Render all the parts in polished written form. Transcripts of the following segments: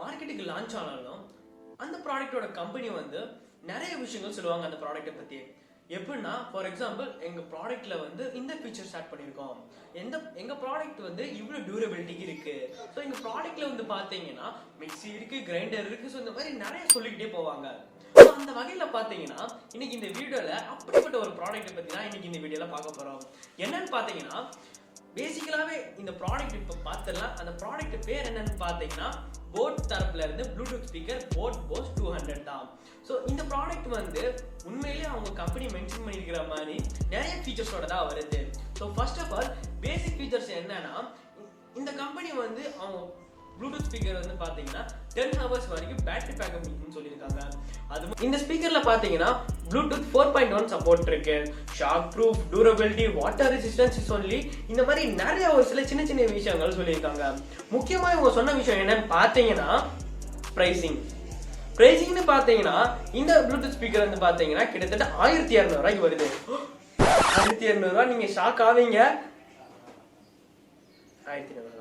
மார்க்கெட்டுக்கு லான்ச் ஆனாலும் அந்த ப்ராடக்ட்டோட கம்பெனி வந்து நிறைய விஷயங்கள் சொல்லுவாங்க அந்த ப்ராடக்ட்டை பத்தி. எப்படின்னா ஃபார் எக்ஸாம்பிள் எங்க ப்ராடக்ட்ல வந்து இந்த ஃபீச்சர்ஸ் ஆட் பண்ணியிருக்கோம், எங்க ப்ராடக்ட் வந்து இவ்வளவு டியூரபிலிட்டிக்கு இருக்கு, ஸோ எங்க ப்ராடக்ட்ல வந்து பாத்தீங்கன்னா மிக்ஸி இருக்கு, கிரைண்டர் இருக்கு, ஸோ இந்த மாதிரி நிறைய சொல்லிக்கிட்டே போவாங்க. அந்த வகையில பாத்தீங்கன்னா இன்னைக்கு இந்த வீடியோல அப்படிப்பட்ட ஒரு ப்ராடக்ட்டை பத்தி தான் இன்னைக்கு இந்த வீடியோல பார்க்க போறோம். என்னன்னு பாத்தீங்கன்னா பேசிக்கலாவே இந்த ப்ராடக்ட் இப்ப பார்த்தலாம். அந்த ப்ராடக்ட் பேர் என்னன்னு பாத்தீங்கன்னா போட் தரப்புல இருந்து ப்ளூடூத் ஸ்பீக்கர் போட் போஸ் 200 தான். ஸோ இந்த ப்ராடக்ட் வந்து உண்மையிலேயே அவங்க கம்பெனி மென்ஷன் பண்ணியிருக்கிற மாதிரி நிறைய ஃபீச்சர்ஸோட தான் வருது. So first of all basic features என்னன்னா இந்த கம்பெனி வந்து அவங்க ப்ளூடூத் ஸ்பீக்கர் வந்து பாத்தீங்கன்னா 10 hours வரைக்கும் பேட்டரி பேக்கப் இருக்குன்னு சொல்லியிருக்காங்க. அது இந்த ஸ்பீக்கர்ல பாத்தீங்கன்னா ப்ளூடூத் 4.1 சப்போர்ட் இருக்கு, shock proof, durability, water resistance சொல்லி இந்த மாதிரி நிறைய ஒரு சில சின்ன சின்ன விஷயங்கள் சொல்லியிருக்காங்க. முக்கியமா இவங்க சொன்ன விஷயம் என்னன்னு பாத்தீங்கன்னா பிரைசிங்னு பாத்தீங்கன்னா இந்த ப்ளூடூத் ஸ்பீக்கர் வந்து பாத்தீங்கன்னா கிட்டத்தட்ட 1200 ரூபாய்க்கு வருது. 1200 ரூபாய் நீங்க ஷாக் ஆவீங்க. 1200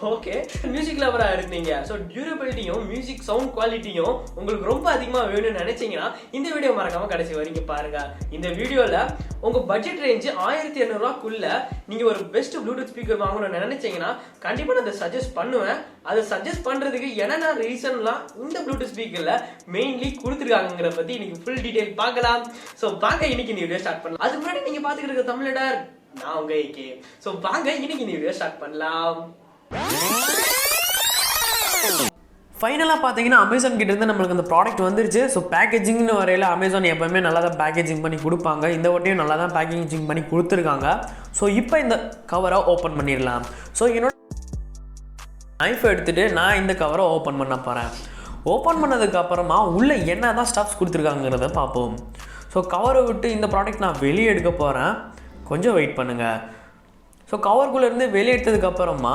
ஓகே, மியூசிக் லவரா இருந்தீங்க, ஸோ டியூரபிலிட்டியும் மியூசிக் சவுண்ட் குவாலிட்டியும் உங்களுக்கு ரொம்ப அதிகமாக வேணும்னு நினைச்சீங்கன்னா இந்த வீடியோ மறக்காம கடைசி வரைக்கும் பாருங்க. இந்த வீடியோல உங்க பட்ஜெட் ரேஞ்சு 1200 ரூபாய்க்குள்ள நீங்க ஒரு பெஸ்ட் ப்ளூடூத் ஸ்பீக்கர் வாங்கணும்னு நினைச்சீங்கன்னா கண்டிப்பா நான் அதை சஜஸ்ட் பண்ணுவேன். அதை சஜஸ்ட் பண்றதுக்கு என்னென்ன ரீசன்லாம் இந்த ப்ளூடூத் ஸ்பீக்கர்ல மெயின்லி கொடுத்துருக்காங்கிற பத்தி இன்னைக்கு ஃபுல் டீடைல் பார்க்கலாம். ஸோ வாங்க இன்னைக்கு இந்த வீடியோ ஸ்டார்ட் பண்ணலாம். அதுக்கு முன்னாடி நீங்க பாத்துக்கிட்டு இருக்க தமிழ்ரடார், நான் உங்க AK. ஸோ வாங்க இன்னைக்கு இந்த வீடியோ ஸ்டார்ட் பண்ணலாம். ஃபைனலாக பார்த்தீங்கன்னா அமேசான் கிட்ட இருந்து நம்மளுக்கு அந்த ப்ராடக்ட் வந்துருச்சு. ஸோ பேக்கேஜிங்னு வரையில் அமேசான் எப்போவுமே நல்லா தான் பேக்கேஜிங் பண்ணி கொடுப்பாங்க. இந்த வாட்டியும் நல்லா தான் பேக்கேஜிங் பண்ணி கொடுத்துருக்காங்க. ஸோ இப்போ இந்த கவரை ஓப்பன் பண்ணிடலாம். ஸோ என்னோட நைஃப் எடுத்துகிட்டு நான் இந்த கவரை ஓப்பன் பண்ண போகிறேன். ஓப்பன் பண்ணதுக்கு அப்புறமா உள்ளே என்ன தான் ஸ்டப்ஸ் கொடுத்துருக்காங்கிறத பார்ப்போம். ஸோ கவரை விட்டு இந்த ப்ராடக்ட் நான் வெளியே எடுக்க போகிறேன், கொஞ்சம் வெயிட் பண்ணுங்கள். ஸோ கவருக்குள்ளேருந்து வெளியே எடுத்ததுக்கப்புறமா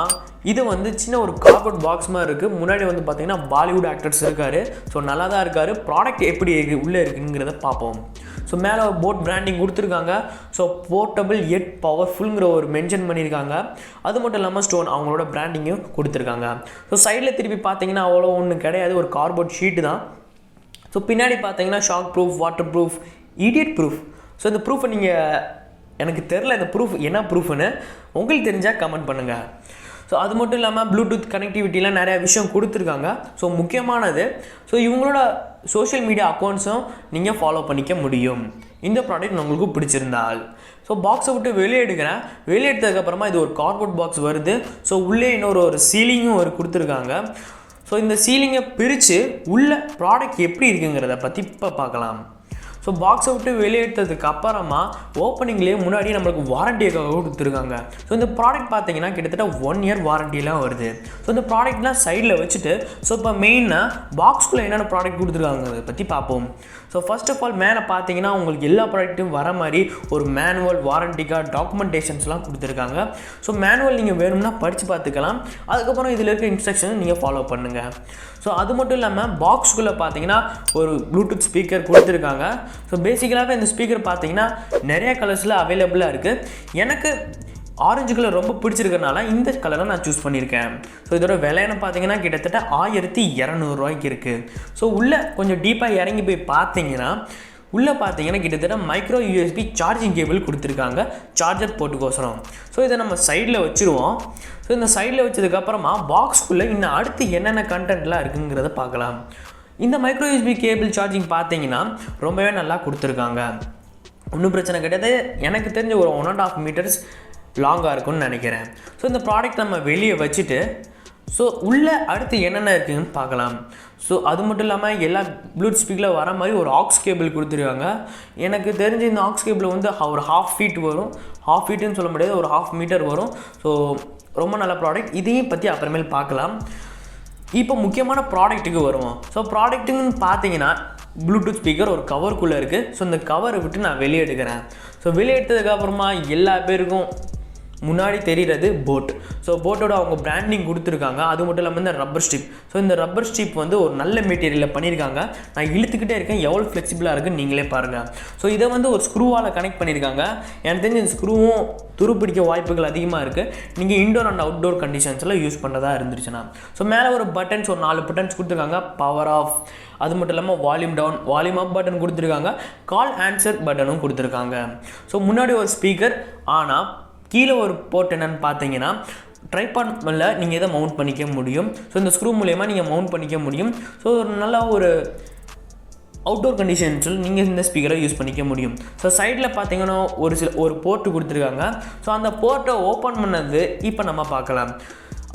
இது வந்து சின்ன ஒரு கார்போர்ட் பாக்ஸ் மாதிரி இருக்குது. முன்னாடி வந்து பார்த்தீங்கன்னா பாலிவுட் ஆக்டர்ஸ் இருக்கார். ஸோ நல்லா தான் இருக்கார். ப்ராடக்ட் எப்படி இருக்குது உள்ளே இருக்குங்கிறத பார்ப்போம். ஸோ மேலே போட் பிராண்டிங் கொடுத்துருக்காங்க. ஸோ போர்ட்டபிள் எட் பவர்ஃபுல்ங்கிற ஒரு மென்ஷன் பண்ணியிருக்காங்க. அது மட்டும் இல்லாமல் ஸ்டோன் அவங்களோட பிராண்டிங்கும் கொடுத்துருக்காங்க. ஸோ சைடில் திருப்பி பார்த்தீங்கன்னா அவ்வளோ ஒன்றும் கிடையாது, ஒரு கார்போர்ட் ஷீட்டு தான். ஸோ பின்னாடி பார்த்தீங்கன்னா shock proof, water proof, idiot proof. So இந்த ப்ரூஃபை நீங்கள் எனக்கு தெரில இந்த ப்ரூஃப் என்ன ப்ரூஃப்னு உங்களுக்கு தெரிஞ்சால் கமெண்ட் பண்ணுங்கள். ஸோ அது மட்டும் இல்லாமல் ப்ளூடூத் கனெக்டிவிட்டிலாம் நிறையா விஷயம் கொடுத்துருக்காங்க. ஸோ முக்கியமானது ஸோ இவங்களோட சோஷியல் மீடியா அக்கௌண்ட்ஸும் நீங்கள் ஃபாலோ பண்ணிக்க முடியும் இந்த ப்ராடக்ட் உங்களுக்கு பிடிச்சிருந்தால். ஸோ பாக்ஸை விட்டு வெளியே எடுக்கிறேன். வெளியே எடுத்ததுக்கப்புறமா இது ஒரு கார்போர்ட் பாக்ஸ் வருது. ஸோ உள்ளே இன்னொரு சீலிங்கும் ஒரு கொடுத்துருக்காங்க. ஸோ இந்த சீலிங்கை பிரித்து உள்ள ப்ராடக்ட் எப்படி இருக்குங்கிறத பற்றி இப்போ பார்க்கலாம். ஸோ பாக்ஸை விட்டு வெளியே எடுத்ததுக்கு அப்புறமா ஓப்பனிங்லேயே முன்னாடி நம்மளுக்கு வாரண்டிக்காக கொடுத்துருக்காங்க. ஸோ இந்த ப்ராடக்ட் பார்த்தீங்கன்னா கிட்டத்தட்ட 1 year வாரண்டிலாம் வருது. ஸோ இந்த ப்ராடக்ட்லாம் சைடில் வச்சுட்டு ஸோ இப்போ மெயினாக பாக்ஸ்குள்ளே என்னென்ன ப்ராடக்ட் கொடுத்துருக்காங்கிறத பற்றி பார்ப்போம். ஸோ ஃபர்ஸ்ட் ஆஃப் ஆல் மேலே பார்த்தீங்கன்னா உங்களுக்கு எல்லா ப்ராடக்ட்டும் வர மாதிரி ஒரு மேனுவல், வாரண்டி கார்டு, டாக்குமெண்டேஷன்ஸ்லாம் கொடுத்துருக்காங்க. ஸோ மேனுவல் நீங்கள் வேணும்னா படித்து பார்த்துக்கலாம். அதுக்கப்புறம் இதில் இருக்க இன்ஸ்ட்ரக்ஷன் நீங்கள் ஃபாலோ பண்ணுங்கள். ஸோ அது மட்டும் இல்லாமல் பாக்ஸ்குள்ளே பார்த்தீங்கன்னா ஒரு ப்ளூடூத் ஸ்பீக்கர் கொடுத்துருக்காங்க. ஸோ பேசிக்கலாகவே இந்த ஸ்பீக்கர் பார்த்தீங்கன்னா நிறைய கலர்ஸில் அவைலபிளாக இருக்குது. எனக்கு ஆரஞ்சு கலர் ரொம்ப பிடிச்சிருக்கனால இந்த கலரை நான் சூஸ் பண்ணியிருக்கேன். ஸோ இதோட விலைன்னு பார்த்தீங்கன்னா கிட்டத்தட்ட 1200 ரூபாய்க்கு இருக்குது. ஸோ உள்ளே கொஞ்சம் டீப்பாக இறங்கி போய் பார்த்தீங்கன்னா உள்ளே பார்த்தீங்கன்னா கிட்டத்தட்ட மைக்ரோ USB சார்ஜிங் கேபிள் கொடுத்துருக்காங்க சார்ஜர் போட்டுக்கோசரம். ஸோ இதை நம்ம சைடில் வச்சுருவோம். ஸோ இந்த சைடில் வச்சதுக்கப்புறமா பாக்ஸ்குள்ளே இன்னும் அடுத்து என்னென்ன கண்டென்ட்லாம் இருக்குங்கிறத பார்க்கலாம். இந்த மைக்ரோ USB கேபிள் சார்ஜிங் பார்த்தீங்கன்னா ரொம்பவே நல்லா கொடுத்துருக்காங்க. ஒன்றும் பிரச்சனை கிடையாது. எனக்கு தெரிஞ்ச ஒரு 1.5 meters லாங்காக இருக்கும்னு நினைக்கிறேன். ஸோ இந்த ப்ராடக்ட் நம்ம வெளியே வச்சுட்டு ஸோ உள்ளே அடுத்து என்னென்ன இருக்குதுன்னு பார்க்கலாம். ஸோ அது மட்டும் இல்லாமல் எல்லா ப்ளூடூத் ஸ்பீக்கரில் வர மாதிரி ஒரு ஆக்ஸ் கேபிள் கொடுத்துருக்காங்க. எனக்கு தெரிஞ்ச இந்த ஆக்ஸ் கேபிள் வந்து ஒரு 1/2 feet வரும். 1/2 feetன்னு சொல்ல முடியாது, ஒரு 1/2 meter வரும். ஸோ ரொம்ப நல்ல ப்ராடக்ட். இதையும் பற்றி அப்புறமேல் பார்க்கலாம். இப்போ முக்கியமான ப்ராடக்ட்டுக்கு வருவோம். ஸோ ப்ராடக்ட்டுன்னு பார்த்தீங்கன்னா ப்ளூடூத் ஸ்பீக்கர் ஒரு கவருக்குள்ளே இருக்குது. ஸோ இந்த கவரை விட்டு நான் வெளியே எடுக்கிறேன். ஸோ வெளியே எடுத்ததுக்கப்புறமா எல்லா பேருக்கும் முன்னாடி தெரிகிறது போட். ஸோ போட்டோட அவங்க பிராண்டிங் கொடுத்துருக்காங்க. அது மட்டும் இல்லாமல் இந்த ரப்பர் ஸ்ட்ரிப். ஸோ இந்த ரப்பர் ஸ்ட்ரிப் வந்து ஒரு நல்ல மெட்டீரியலில் பண்ணியிருக்காங்க. நான் இழுத்துக்கிட்டே இருக்கேன், எவ்வளோ ஃப்ளெக்சிபிளாக இருக்குன்னு நீங்களே பாருங்கள். ஸோ இதை வந்து ஒரு ஸ்க்ரூவால் கனெக்ட் பண்ணியிருக்காங்க. எனக்கு தெரிஞ்ச இந்த ஸ்க்ரூவும் துருப்பிடிக்க வாய்ப்புகள் அதிகமாக இருக்குது. நீங்கள் இன்டோர் அண்ட் அவுட்டோர் கண்டிஷன்ஸில் யூஸ் பண்ணுறதா இருந்துச்சுன்னா. ஸோ மேலே ஒரு பட்டன்ஸ், ஒரு 4 பட்டன்ஸ் கொடுத்துருக்காங்க. பவர் ஆஃப், அது மட்டும் இல்லாமல் volume down, volume up button கொடுத்துருக்காங்க. கால் ஆன்சர் பட்டனும் கொடுத்துருக்காங்க. ஸோ முன்னாடி ஒரு ஸ்பீக்கர், ஆனால் கீழே ஒரு போர்ட் என்னன்னு பார்த்தீங்கன்னா ட்ரைபாட்ல நீங்கள் இதை மவுண்ட் பண்ணிக்க முடியும். ஸோ இந்த ஸ்க்ரூ மூலயமா நீங்கள் மவுண்ட் பண்ணிக்க முடியும். ஸோ நல்லா ஒரு அவுட்டோர் கண்டிஷன்ஸில் நீங்கள் இந்த ஸ்பீக்கரை யூஸ் பண்ணிக்க முடியும். ஸோ சைடில் பார்த்தீங்கன்னா ஒரு போர்ட்டு கொடுத்துருக்காங்க. ஸோ அந்த போர்ட்டை ஓப்பன் பண்ணது இப்போ நம்ம பார்க்கலாம்.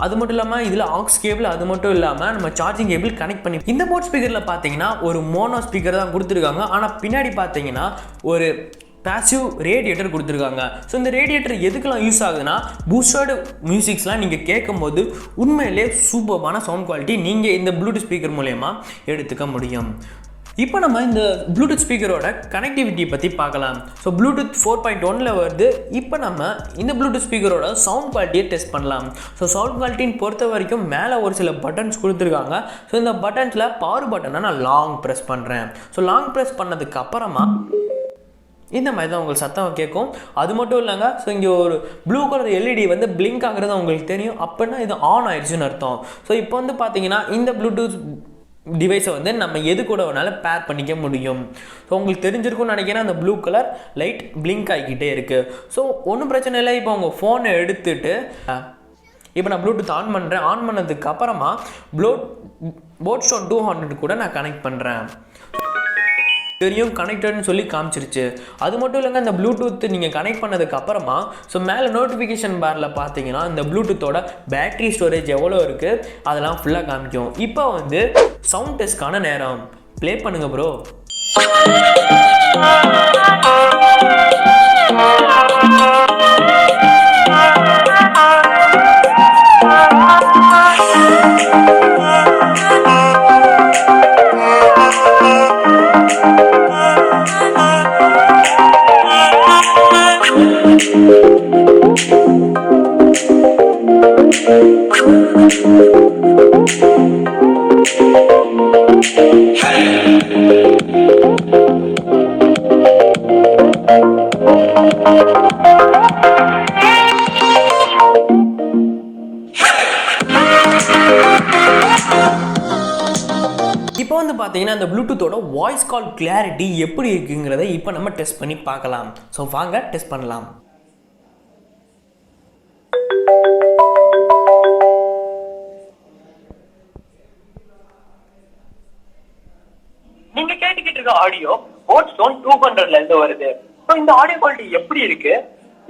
அது மட்டும் இல்லாமல் இதில் ஆக்ஸ் கேபிள், அது மட்டும் இல்லாமல் நம்ம சார்ஜிங் கேபிள் கனெக்ட் பண்ணி இந்த போட் ஸ்பீக்கரில் பார்த்தீங்கன்னா ஒரு மோனோ ஸ்பீக்கர் தான் கொடுத்துருக்காங்க. ஆனால் பின்னாடி பார்த்தீங்கன்னா ஒரு பேசிவ் ரேடியேட்டர் கொடுத்துருக்காங்க. ஸோ இந்த ரேடியேட்டர் எதுக்கெல்லாம் யூஸ் ஆகுதுன்னா பூஸ்டர்டு மியூசிக்ஸ்லாம் நீங்கள் கேட்கும்போது உண்மையிலே சூப்பரான சவுண்ட் குவாலிட்டி நீங்கள் இந்த ப்ளூடூத் ஸ்பீக்கர் மூலயமா எடுத்துக்க முடியும். இப்போ நம்ம இந்த ப்ளூடூத் ஸ்பீக்கரோட கனெக்டிவிட்டி பற்றி பார்க்கலாம். ஸோ ப்ளூடூத் 4.1 வருது. இப்போ நம்ம இந்த ப்ளூடூத் ஸ்பீக்கரோட சவுண்ட் குவாலிட்டியை டெஸ்ட் பண்ணலாம். ஸோ சவுண்ட் குவாலிட்டின்னு பொறுத்த வரைக்கும் மேலே ஒரு சில பட்டன்ஸ் கொடுத்துருக்காங்க. ஸோ இந்த பட்டன்ஸில் பவர் பட்டனை நான் லாங் ப்ரெஸ் பண்ணுறேன். ஸோ லாங் ப்ரெஸ் பண்ணதுக்கு அப்புறமா இந்த மாதிரி தான் உங்களுக்கு சத்தம் கேட்கும். அது மட்டும் இல்லைங்க, ஸோ இங்கே ஒரு ப்ளூ கலர் எல்இடி வந்து பிளிங்க் ஆகுறது உங்களுக்கு தெரியும். அப்படின்னா இது ஆன் ஆயிடுச்சுன்னு அர்த்தம். ஸோ இப்போ வந்து பார்த்தீங்கன்னா இந்த ப்ளூடூத் டிவைஸை வந்து நம்ம எது கூட வேணாலும் பேர் பண்ணிக்க முடியும். ஸோ உங்களுக்கு தெரிஞ்சிருக்கும்னு நினைக்கிறேன், அந்த ப்ளூ கலர் லைட் பிளிங்க் ஆகிக்கிட்டே இருக்குது. ஸோ ஒன்றும் பிரச்சனை இல்லை. இப்போ உங்கள் ஃபோனை எடுத்துட்டு இப்போ நான் ப்ளூடூத் ஆன் பண்ணுறேன். ஆன் பண்ணதுக்கு அப்புறமா போட் ஸ்டோன் 200 கூட நான் கனெக்ட் பண்ணுறேன். தெரியும் கனெக்டட்னு சொல்லி காமிச்சிருச்சு. அது மட்டும் இல்லைங்க, இந்த ப்ளூடூத் நீங்கள் கனெக்ட் பண்ணதுக்கு அப்புறமா ஸோ மேலே நோட்டிஃபிகேஷன் பாரில் பார்த்தீங்கன்னா இந்த ப்ளூடூத்தோட பேட்டரி ஸ்டோரேஜ் எவ்வளோ இருக்குது அதெல்லாம் ஃபுல்லாக காமிக்கும். இப்போ வந்து சவுண்ட் டெஸ்ட்கான நேரம். ப்ளே பண்ணுங்க ப்ரோ. இப்போ வந்து பார்த்தீங்கன்னா இந்த ப்ளூடூத்தோட வாய்ஸ் கால் கிளாரிட்டி எப்படி இருக்குங்கிறத இப்போ நம்ம டெஸ்ட் பண்ணி பார்க்கலாம். ஸோ வாங்க டெஸ்ட் பண்ணலாம். நீங்க கேட்டுக்கிட்டு இருக்க ஆடியோ போட் ஸ்டோன் 200ல இருந்து வருது. ஸோ இந்த ஆடியோ குவாலிட்டி எப்படி இருக்கு?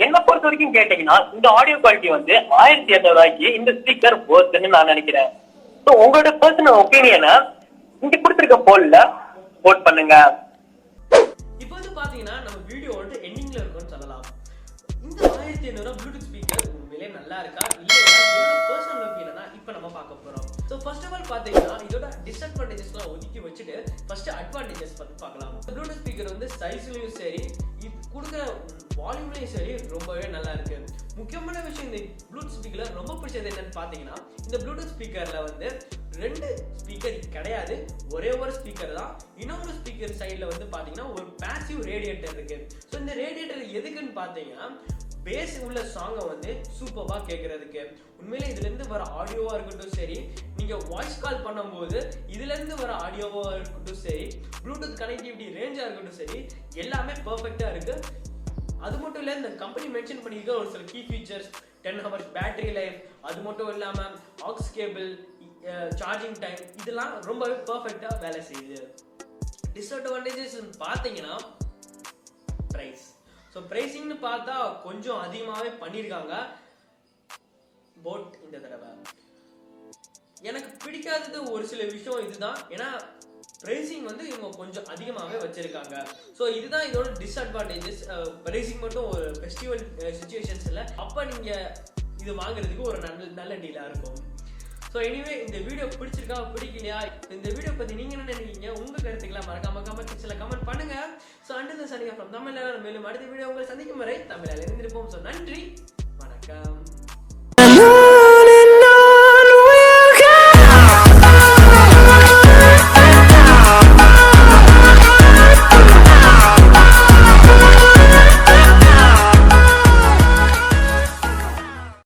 என்ன பொறுத்த வரைக்கும் கேட்டீங்கன்னா இந்த ஆடியோ குவாலிட்டி வந்து 1200 ரூபாய்க்கு இந்த ஸ்பீக்கர் போர்த்துன்னு நான் நினைக்கிறேன். ஸோ உங்களோட பர்சனல் ஒப்பீனியனை இங்க கொடுத்துருக்க போல்ல போட் பண்ணுங்க. இப்போ வந்து பாத்தீங்கன்னா நம்ம வீடியோ வந்து எண்டிங்ல இருக்கும்னு சொல்லலாம். இந்த 1500 ப்ளூடூத் ஸ்பீக்கர் உண்மையிலே நல்லா இருக்கா இல்லையா என்னோட பர்சனல் ஒப்பீனியனா இப்போ நம்ம பார்க்க போறோம். ஸோ ஃபர்ஸ்ட் ஆஃப் ஆல் பாத்தீங்கன்னா இதோட டிஸ்அட்வான்டேஜஸ்லாம் ஒதுக்கி வச்சுட்டு ஃபர்ஸ்ட் அட்வான்டேஜஸ் பத்தி பார்க்கலாம். ப்ளூடூத் ஸ்பீக்கர் வந்து சைஸ்லயும் சரி இது கொடுக்குற வால்யூம்லயும் சரி ரொம்பவே நல்லா இருக்கு. முக்கியமான விஷயம் இந்த ப்ளூடூத் ஸ்பீக்கர்ல ரொம்ப பிடிச்சது என்னன்னு பாத்தீங்கன்னா இந்த ப்ளூடூத் ஸ்பீக்கர்ல வந்து 2 ஸ்பீக்கர் கிடையாது, ஒரே ஒரு ஸ்பீக்கர் தான். இன்னொரு ஸ்பீக்கர் சைட்ல வந்து பாத்தீங்கன்னா ஒரு பாசிவ் ரேடியேட்டர் இருக்கு. ஸோ இந்த ரேடியேட்டர் எதுக்குன்னு பாத்தீங்கன்னா பேஸ் உள்ள சாங்கை வந்து சூப்பரா கேட்கறதுக்கு. உண்மையிலே இதுல இருந்து வர ஆடியோவா இருக்கட்டும் சரி, நீங்க வாய்ஸ் கால் பண்ணும்போது இதுல இருந்து வர ஆடியோவா இருக்கட்டும் சரி, ப்ளூடூத் கனெக்டிவிட்டி ரேஞ்சா இருக்கட்டும் சரி, எல்லாமே பெர்ஃபெக்ட்டா இருக்கு. அது மட்டும் இல்ல, இந்த கம்பெனி மென்ஷன் பண்ணிருக்க ஒரு சில key features 10 hours battery life, அது மட்டும் இல்லாம ஆக்ஸ் கேபிள், சார்ஜிங் டைம், இதெல்லாம் ரொம்பவே பெர்ஃபெக்ட்டா வேலை செய்யுது. டிஸ்அட்வான்டேஜஸ் பார்த்தீங்கன்னா பிரைஸ். ஸோ பிரைசிங்னு பார்த்தா கொஞ்சம் அதிகமாகவே பண்ணியிருக்காங்க போட் இந்த தடவை. எனக்கு பிடிக்காதது ஒரு சில விஷயம் இதுதான். ஏன்னா பிரைசிங் வந்து இவங்க கொஞ்சம் அதிகமாகவே வச்சிருக்காங்க. ஸோ இதுதான் இதோட டிஸ்அட்வான்டேஜஸ். பிரைசிங் மட்டும் ஒரு ஃபெஸ்டிவல் சுச்சுவேஷன்ஸ் இல்லை, அப்போ நீங்கள் இது வாங்குறதுக்கு ஒரு நல்ல டீலாக இருக்கும். ஸோ எனிவே இந்த வீடியோ பிடிச்சிருக்கா பிடிக்கலையா, இந்த வீடியோ பற்றி நீங்கள் என்ன நினைக்கிறீங்க, உங்கள் கருத்துக்களை மறக்காம கமெண்ட் செக்ஷனில் கமெண்ட் பண்ணுங்க. ஸோ அண்ட் சனிங்க ஃப்ரம் தமிழ்நாடு. மேலும் அடுத்த வீடியோ உங்களை சந்திக்கும் வரை தமிழால் இருந்திருப்போம். ஸோ நன்றி, வணக்கம்.